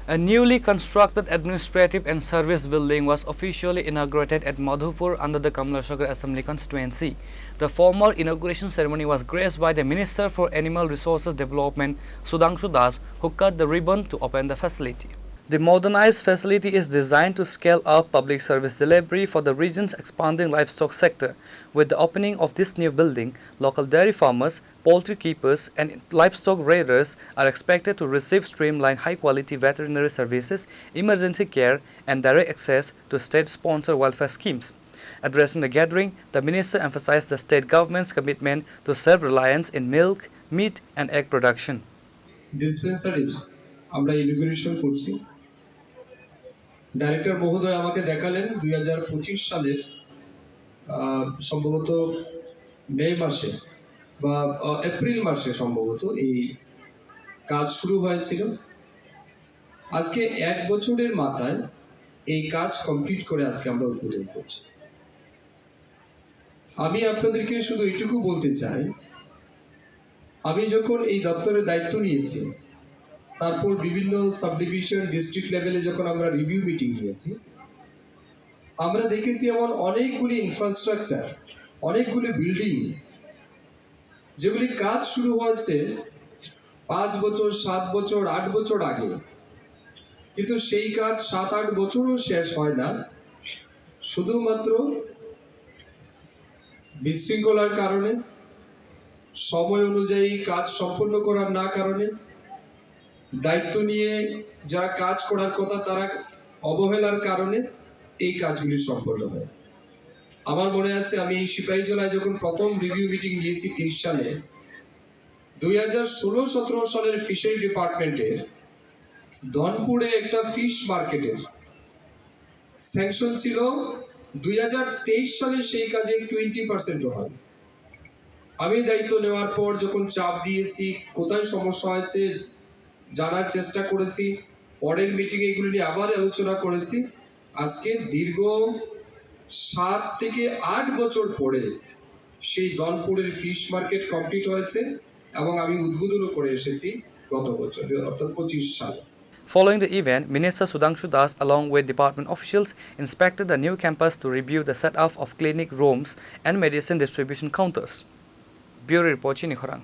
A newly constructed administrative and service building was officially inaugurated at Madhupur under the Kamlashagar Assembly constituency. The formal inauguration ceremony was graced by the Minister for Animal Resources Development, Sudhanshu Das, who cut the ribbon to open the facility. The modernized facility is designed to scale up public service delivery for the region's expanding livestock sector. With the opening of this new building, local dairy farmers, poultry keepers, and livestock rearers are expected to receive streamlined high-quality veterinary services, emergency care, and direct access to state-sponsored welfare schemes. Addressing the gathering, the minister emphasized the state government's commitment to self-reliance in milk, meat, and egg production. ডিসপেন্সারিজ আমরা inauguration করছি। Director মহোদয় আমাকে দেখালেন 2025 সালের সম্ভবত মে মাসে বা April মাসে সম্ভবত এই কাজ শুরু হয়েছিল। আজকে 1 বছরের মাথায় এই কাজ কমপ্লিট করে আজকে আমরা উদ্বোধন করছি। আমি আপনাদেরকে শুধু এইটুকু বলতে চাই, আমি যখন এই দপ্তরের দায়িত্ব নিয়েছি, তারপর বিভিন্ন সাব ডিভিশন ডিস্ট্রিক্ট লেভেলে যখন আমরা রিভিউ মিটিং নিয়েছি, আমরা দেখেছি এমন অনেকগুলি ইনফ্রাস্ট্রাকচার, অনেকগুলি বিল্ডিং যেগুলি কাজ শুরু হয়েছে 5 বছর, 7 বছর, 8 বছর আগে, কিন্তু সেই কাজ 7-8 বছরও শেষ হয় না, শুধুমাত্র বিশৃঙ্খলার কারণে, সময় অনুযায়ী কাজ সম্পন্ন করার না কারণে, দায়িত্ব নিয়ে যারা কাজ করার কথা তারা অবহেলার কারণে এই কাজগুলি সম্পন্ন হয়। আমার মনে আছে আমি এই সিপাহীজলায় যখন প্রথম রিভিউ মিটিং নিয়েছি 30 সালে, 2016-17 সালের ফিশারি ডিপার্টমেন্টের ধনপুরে একটা ফিশ মার্কেটের স্যাংশন ছিল, 2023 সালে সেই কাজে 20% হয়। আমি দায়িত্ব নেওয়ার পর যখন চাপ দিয়েছি, কোথায় সমস্যা হয়েছে জানার চেষ্টা করেছি, পরের মিটিং এগুলি নিয়ে আবার আলোচনা করেছি। আজকে দীর্ঘ 7 থেকে 8 বছর পরে সেই ধনপুরের ফিশ মার্কেট কমপ্লিট হয়েছে এবং আমি উদ্বোধনও করে এসেছি গত বছর, অর্থাৎ 25 সালে। Following the event, Minister Sudhanshu Das, along with department officials, inspected the new campus to review the setup of clinic rooms and medicine distribution counters. Bureau Report, Chini Khorang.